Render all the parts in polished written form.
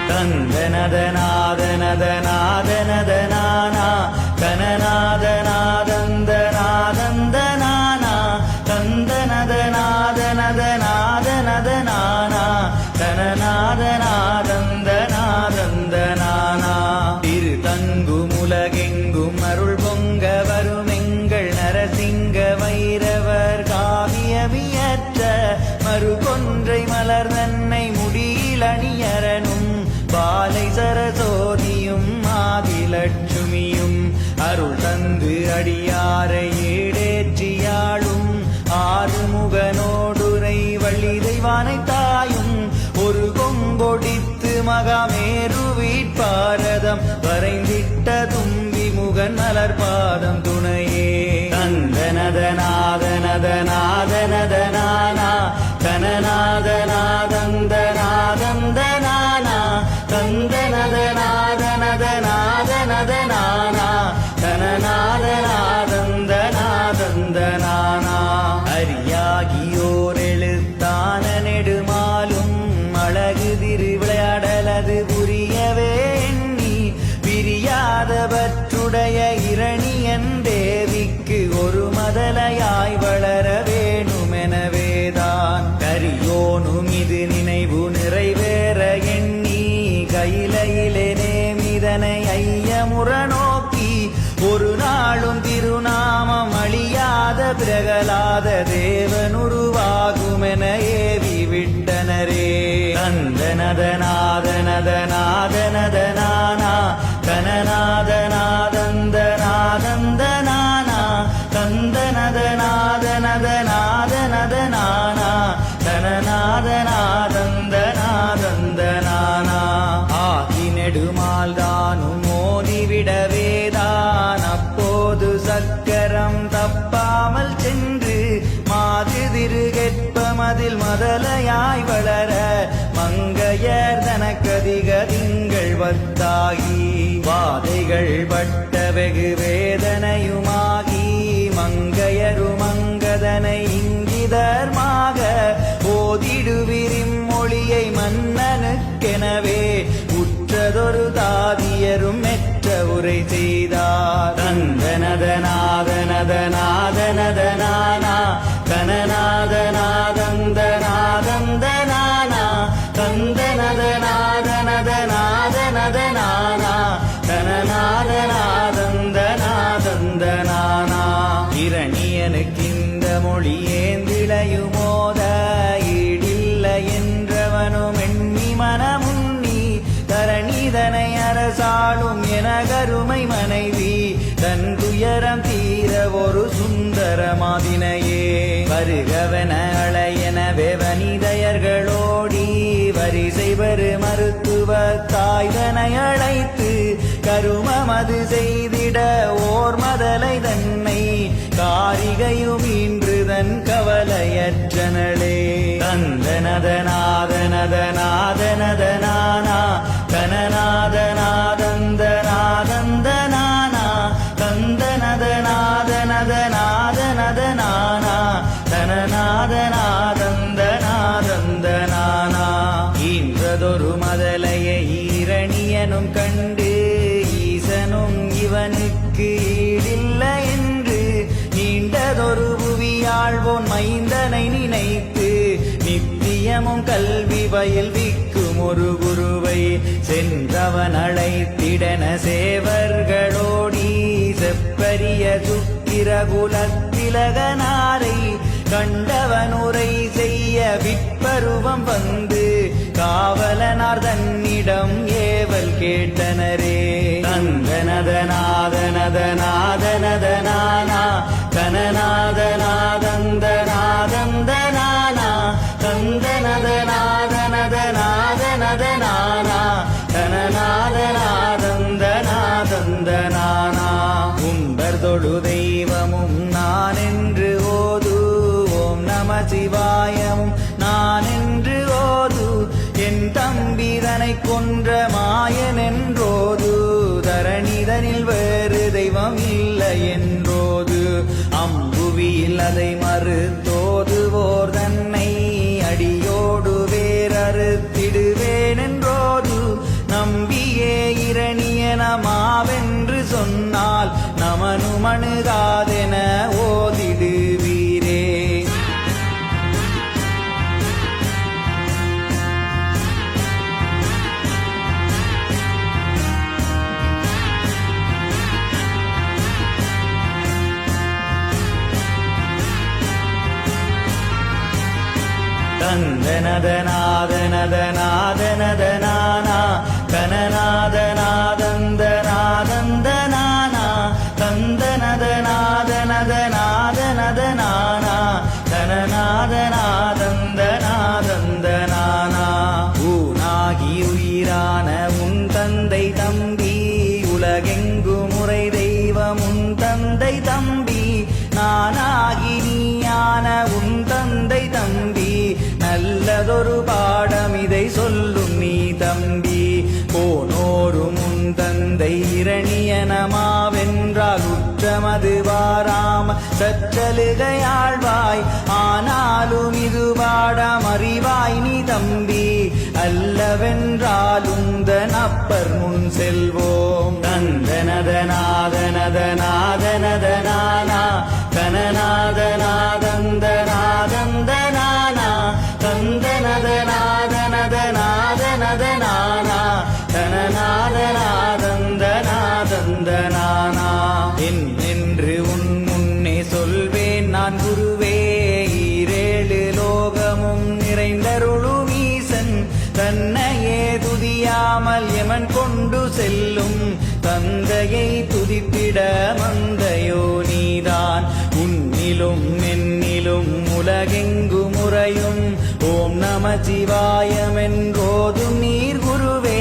தந்தனதநாதனதநாதனதனானா தனநாதநாதந்தநாதந்தனானா தந்தனதநாதனதநாதனதனானா தனநாதநாதந்தநாதந்தனானா திருத்தங்குமுலகெங்கும் அருள் பொங்க வருமெங்கள் நரசிங்க வைரவர் காவியவியற்ற மறுகொன்றை மலர் தன்னை முடியில் அணியரனும் பாலை சரசோதியும் ஆதிலட்சுமியும் அருள் தந்து அடியாரை ஏடேற்றியாளும் ஆறுமுகனோடுரை வள்ளி தெய்வானை தாயும் ஒரு கொங்கொடித்து மகாமேரு வீட்பாரதம் வரைந்திட்ட தும்பி முகன் மலர் பாதம் துணையே தந்தனதநாதனதநாதனதனானா தனநாதநாதந்தநாதந்தனானா தந்தனதநாதனதநாதனதனானா தனநாதநாதந்தநாதந்தனானா அரியாகியோர் எழுத்தான நெடுமாலும் அழகு திருவிளையாடலது புரியவே எண்ணி பிரியாதவற்றுடைய இரணியன் தேவிக்கு ஒரு மதலையாய் வளர வேணுமெனவேதான் கரியோனும் இது நினைவு நிறைவேற எண்ணி கையிலே நேமிதனை ஐயமுற நோக்கி ஒரு நாளும் திருநாமம் அழியாத பிரகலாத தேவனுருவாகுமென ஏவி விட்டனரே தந்தனதநாதனதநாதனதனானா தனநாதநாதந்தநாதந்தனானா தந்தனதநாதனதநாதனதனானா தனநாதநாதந்தநாதந்தனானா ஆகி நெடுமால் தானும் மோதிவிடவேதான் அப்போது சக்கரம் தப்பாமல் சென்று மாது திருகெற்பமதில் மதலையாய் வளர மங்கையர் தனக்கதிக திங்கள் வத்தாகி வாதைகள் பட்ட வெகு வேதனையுமாகி மங்கையரும் மங்கதனை இங்கிதர்மாக ஓதிடுவிரிம் மொழியை மன்னனுக்கெனவே உற்றதொரு தாதியரும் மெற்ற உரை செய்தார் தந்தனதநாதனதநாதனதனானா தனநாதநாதந்தநாதந்தனானா தந்தனதநாதனதநாதனதனானா தனநாதநாதந்தநாதந்தனானா இரணியனுக்கிந்த மொழியேந்திளையுமோத ஈடில்லை என்றவனும் எண்ணி மனமுன்னி தரணிதனை அரசாளும் என கருமை மனைவி தன் துயரம் தீர ஒரு சுந்தரமாதினையே வருகவன அழையனவே வனிதையர்களோடி வரிசை வரு மருத்துவ தாய்தனை அழைத்து கருமமது செய்திட ஓர் மதலை தன்னை காரிகையும் இன்று தன் கவலையற்றனளே தந்தனதநாதனதநாதனதனானா தனநாதநாதந்தநாதந்தனானா தந்தனதநாதனதநாதனதனானா தனநாதநாதந்தநாதந்தனானா இன்றதொரு மதலையை ஈரணியனும் கண்டு ஈசனும் இவனுக்கு ஈடில்லை என்று நீண்டதொரு புவியாழ்வோன் மைந்தனை நினைத்து நித்தியமும் கல்வி பயில்விக்கும் ஒரு குருவை சென்றவன் அழைத்திடன சேவர்களோடி செப்பரிய சுக்கிர குலத்திலகனாரை கண்டவனுரை செய்ய விற்பருவம் வந்து காவலனார் தன்னிடம் ஏவல் கேட்டனரே தந்தனதநாதனதநாதனதனானா தனநாதநாதந்தநாதந்தனானா தந்தனதநாதனதநாதனதனானா தனநாதநாதந்தநாதந்தனானா உம்பர் தொழு தெய்வமும் நான் என்று ஓது ஓம் நம சிவாயமும் நான் என்று ஓது என் தம்பிதனை கொன்ற மாயன் என்றோது தரணிதனில் வேறு தெய்வம் இல்லை என்றோது அம்புவியில் அதை மறுத்தோதுவோர் தன்னை அடியோடு வேறறுத்திடுவேன் என்றோது தந்தனதநாதனதநாதனதனானா தனநாதநாதந்தநாதந்தனானா தந்தனதநாதனதநாதனதனானா தனநாதநாதந்தநாதந்தனானா ஊனாகி உயிரான உன் தந்தை தம்பி உலகெங்கு முறை தெய்வம் உன் தந்தை தம்பி நானாகி நீயான உன் தந்தை தம்பி நல்லதொரு பாடம் இதை சொல்லும் நீ தம்பி போனோரும் உன் தந்தை இரணியனமாவென்றால் உற்றமது வாராம சற்றலுகையாழ்வாய் ஆனாலும் இது பாடம் அறிவாய் நீ தம்பி அல்லவென்றால் உந்தன் அப்பர் முன் செல்வோம் தந்தனதநாதனதநாதனதனானா தனநாதநாதந்தநாதந்தனானா தந்தனதநாதனதநாதனதனானா தனநாதநாதந்தநாதந்தனானா என்று உன் முன்னே சொல்வேன் நான் குருவே ஈரேழு லோகமும் நிறைந்தருளும் ஈசன் தன்னையே துதியாமல் எமன் கொண்டு செல்லும் தந்தையை துதித்திட மந்தையோ நீதான் உன்னிலும் என்னிலும் உலகெங்கு முறையும் ஓம் நம சிவாயமென்றோதும் நீர் குருவே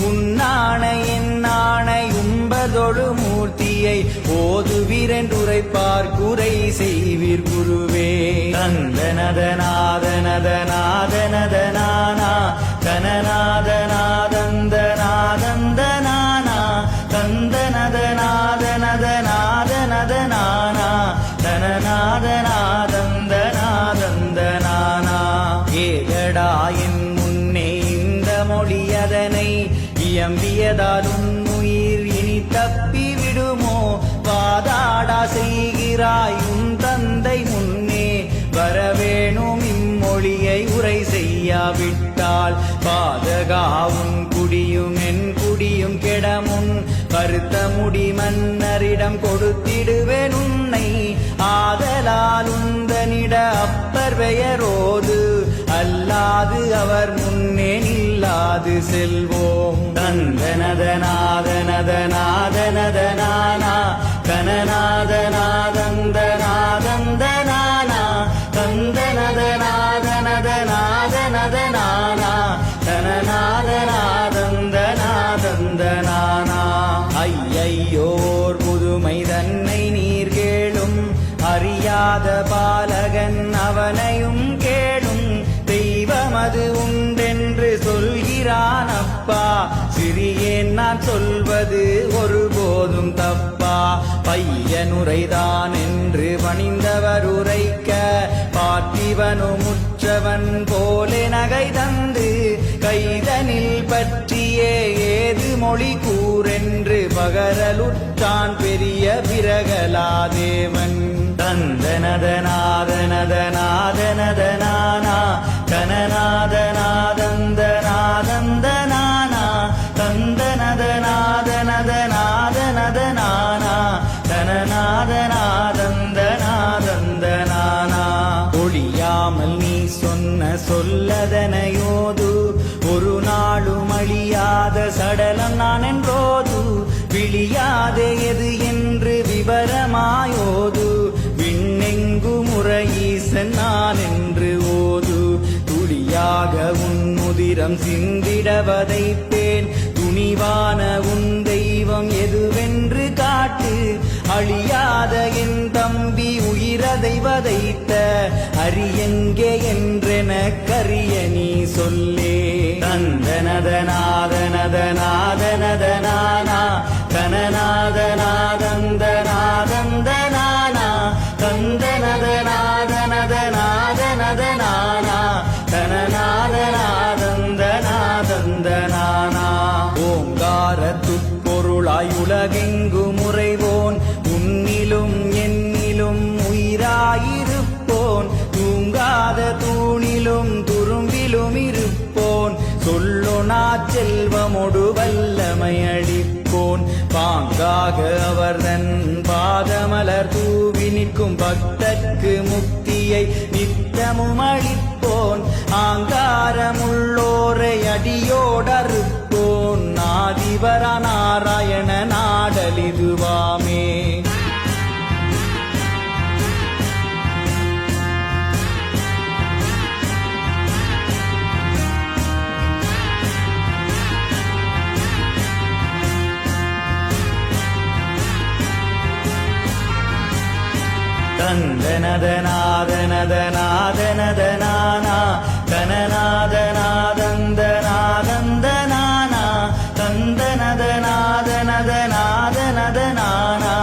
உன்னானை என்னானை உம்பதொழு மூர்த்தியை ஓதுவீரென்றுரைப்பார் குறை செய்வீர் குருவே தந்தனதநாதனதநாதனதனானா தனநாதநாதந்தநாதந்தனானா தந்தனதநாதனதநாதனதனானா தனநாதநாதந்தநாதந்தனானா ஏகடா என் முன்னே இந்த மொழியதனை இயம்பியதாலும் உயிர் இனி தப்பி விடுமோ வாதாடா செய்கிறாய் உன் தந்தை முன்னே வரவேணும் இம்மொழியை உரை செய்யாவிட்டால் பாதகாவும் குடியும் என் குடியும் கெடமுன் கருத்த முடி மன்னரிடம் கொடுத்திடுவேன் உன்னை ஆதலால் உந்தனிட அப்பர் பெயரோது அல்லாது அவர் முன்னே நில்லாது செல்வோம் தந்தனதநாதனதநாதனதனானா தனநாதநாதந்தநாதந்தனானா தந்தனதநாதனதநாதனதனானா தனநாதநாதந்தநாதந்தனானா ஐயையோர் புதுமை தன்னை நீர் கேளும் அறியாத பாலகன் அவனையும் கேளும் தெய்வமது உண்டென்று சொல்கிறான் அப்பா சிறியேன் நான் சொல்வது ஒருபோதும் தப்பா பையனுரைதான் என்று பணிந்தவர் உரைக்க பார்த்திவனும் உற்றவன் போலே நகை தந்து கைதனில் பற்றியே ஏது மொழி கூறென்று பகரலுற்றான் பெரிய பிரகலாதேவன் தந்தனதநாதனதநாதனதனானா தனநாதநாதந்தநாதந்தனானா தந்தனதநாதனதநாதனதனானா தனநாதநாதந்தநாதந்தனானா ஒழியாமல் நீ சொன்ன சொல்லதனையோது ஒரு நாளும் அழியாத சடலம் நான் என்றோது விழியாத எது என்று விவரமாயோது விண்ணெங்கு முறையீசன் நான் என்று ஓது துளியாக உன் முதிரம் சிந்திட வதைப்பேன் துணிவான உன் தெய்வம் எதுவென்று காட்டு அழியாத என் தம்பி உயிரதை வதைத்த அரியங்கே என்றென கரிய நீ சொல்லே தந்தனதநாதனதநாதனதனானா தனநாதநாதந்தநாதந்தனானா தந்தனதநாதனதநாதனதனானா தனநாதநாதந்தநாதந்தனானா ஓங்காரத்துப்பொருளாய் உலகெங்கு முறைவோன் உன்னிலும் என்னிலும் உயிராயிருப்போன் தூங்காத தூணிலும் துரும்பிலும் இருப்போன் சொல்லொணா செல்வமொடு வல்லமையளிப்போன் பாங்காக அவர்தன் பாதமலர் தூவி நிற்கும் பக்தர்க்கு முக்தியை நித்தமும் அளிப்போன் அழிப்போன் ஆங்காரமுள்ளோரை அடியோடறுப்போன் ஆதிவர நாராயண நாடலிதுவாமே. தந்தனதநாதனதநாதனதனானா தனநாதநாதந்தநாதந்தனானா தந்தனதநாதனதநாதனதனானா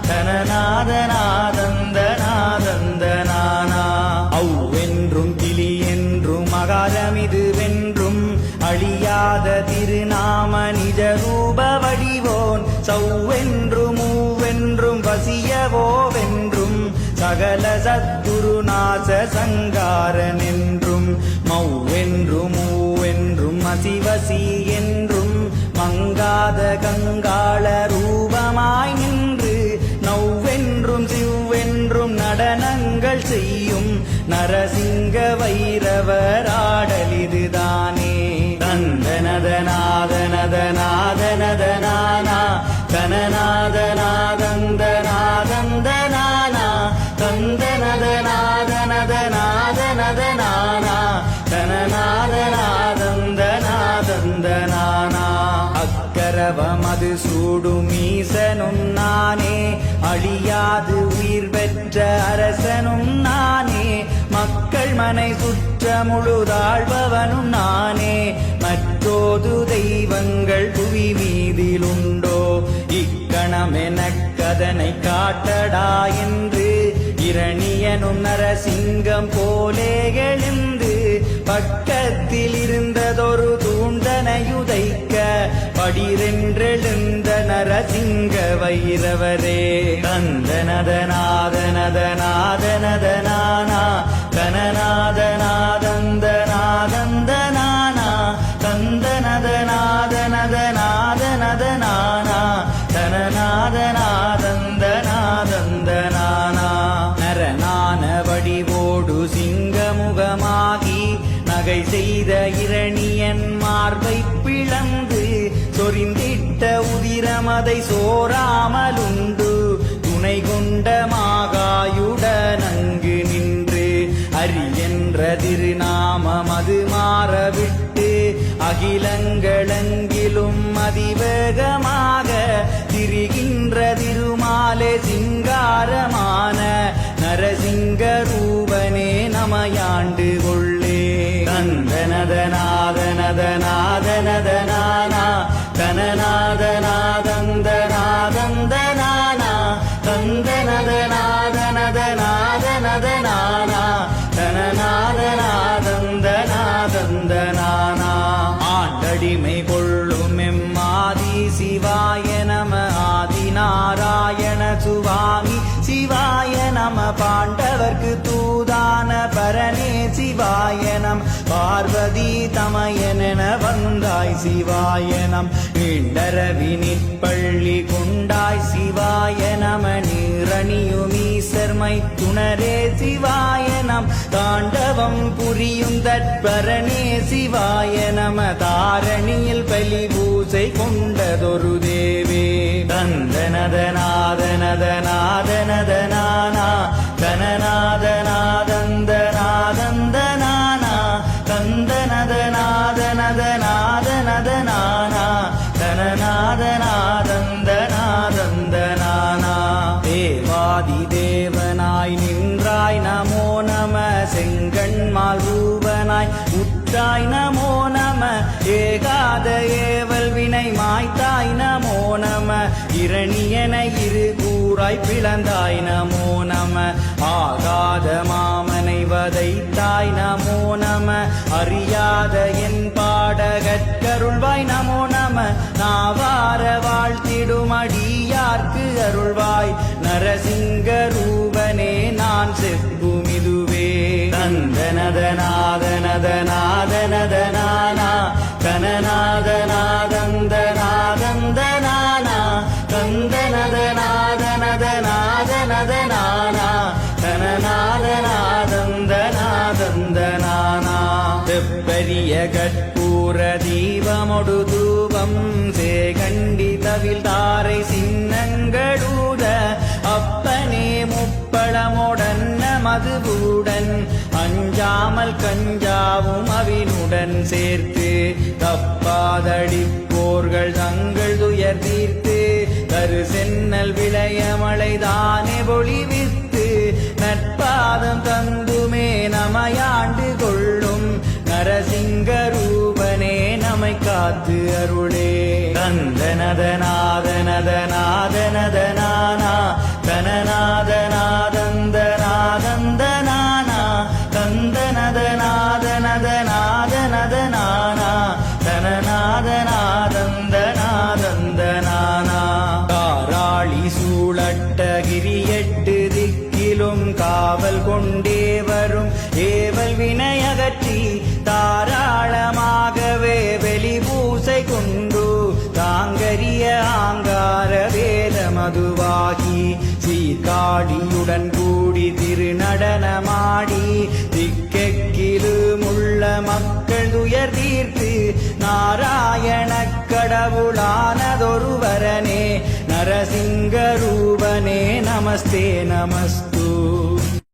தனநாதநாதந்தநாதந்தனானா. அவ்வென்றும் கிளி என்றும் மகாரமிதுவென்றும் அழியாத திருநாம நிஜ ரூப வடிவோன் சௌவென்றும் மூவென்றும் வசியவோவென்றும் சகல சத்துருநாச சங்காரன் என்றும் மௌவென்றும் மூவென்றும் மசிவசி என்றும் மங்காத கங்காள ரூபமாய் நின்று நௌவென்றும் சிவ்வென்றும் நடனங்கள் செய்யும் நரசிங்க வைரவராடலிதுதானே. தந்தனதநாதனதநாதனதனானா தனநாதநாதந்தநாதந்தனானா தந்தனதநாதனதநாதனதனானா தனநாதநாதந்தநாதந்தனானா. அக்கரவமது சூடும் ஈசனும் நானே அழியாது உயிர் பெற்ற அரசனும் நானே மக்கள் மனை சுற்ற முழுதாழ்பவனும் நானே மற்றோது தெய்வங்கள் புவி மீதிலுண்டோ இக்கணமெனக்கதனை காட்டடா என்று இரணியனும் நரசிங்கம் போலே எழுந்து பக்கத்தில் இருந்ததொரு தூண்டனையுதைக்க படிரென்றெழுந்த நரசிங்க வைரவரே. தந்தனதநாதனதநாதனதனானா தனநாதநாதந்தநாதந்தனானா தந்தனதநாதனதநாதனதனானா தனநாதநாதந்தநாதந்தனானா. நரநான வடிவோடு சிங்கமுகமாகி நகை செய்த இரணியன் மார்பை பிளந்து சொரிந்திட்ட உதிரமதை சோராமலுண்டு துணை கொண்ட மாகாயுடனங்கு நின்று அரியென்ற திருநாமம் அது மாறவிட்டு அகிலங்களெங்கிலும் அதிவேகமாக திரிகின்ற திருமாலே சிங்காரமான நரசிங்க ரூபனே நமையாண்டு கொள்ளே. தந்தனதநாதனதநாதனதனானா தனநாதநாதந்தநாதந்தனானா தந்தனதநாதனதநாதனதனானா தனநாதநாதந்தநாதந்தனானா. ஆண்டடிமை கொள்ளும் எம்மாதி சிவாய நம ஆதிநாராயண சுவாமி சிவாய நம பாண்டவர்க்கு தூதான பரனே சிவாய நம் பார்வதி தமயனென வந்தாய் சிவாய நம் இண்டரவி நிற்பள்ளி கொண்டாய் சிவாய நம நீரணியுமீசர்மை துணரே சிவாய நம் தாண்டவம் புரியும் தற்பரனே சிவாய நம தாரணியில் பலி பூசை கொண்டதொரு தேவே. தந்தனதநாதனதநாதனதனானா தனநாதநாதந்தநாதந்தனானா தந்தனதநாதனதநாதனதனானா தனநாதநாதந்தநாதந்தனானா. தேவாதி தேவனாய் நின்றாய் நமோ நம செங்கண்மால் ரூபனாய் உற்றாய் நமோ நம ஏகாத ஏவல் வினை மாய்த்தாய் நமோ நம இரணியன இரு கூறாய் பிளந்தாய் நமோ நம ஆகாத மாமனை வதைத்தாய் நமோ நம அறியாத என் பாடகற்கருள்வாய் நமோ நம நாவார வாழ்த்திடும் அடியார்க்கு அருள்வாய் நரசிங்க ரூபனே நான் செப்புமிதுவே. தந்தனதநாதனதநாதனதனானா தனநாதநாதந்தநாதந்தனானா தந்தனதநாதனதநாதனதனானா தனநாதநாதந்தநாதந்தனானா. தூபம் சேகண்டி தவில் தாரை சின்னங்களூத அப்பனே முப்பழமுடன் மதுவுடன் அஞ்சாமல் கஞ்சாவும் அவினுடன் சேர்த்து தப்பாதடிப்போர்கள் தங்கள் துயர் தீர்த்து தரு சென்னல் விளையமழைதானே பொழிவித்து நற்பாதம் தந்துமே நமையாண்டு கொள்ளும் நரசிங்கரூபனே நமை காத்து அருளே தந்தனதநாதனதநாதனதனானா தனநாதநாதந்தநாதந்தனானா தந்தனதநாதனதநாதனதனானா தனநாதநாதந்தநாதந்தனானா தாராளி சூழட்டகிரி எட்டு திக்கிலும் காவல் கொண்டே வரும் ஏவல் வினையகற்றி தாராளமாகவே வெளி பூசை கொண்டு தாங்கரிய ஆங்கார வேத மதுவாகி சீர்காழியுடன் கூடி திருநடனமாடி திக்கெக்கிலுமுள்ள மக்கள் துயர் தீர்த்து நாராயண கடவுளானதொருவரனே நரசிங்கரூபனே நமஸ்தே நமஸ்து.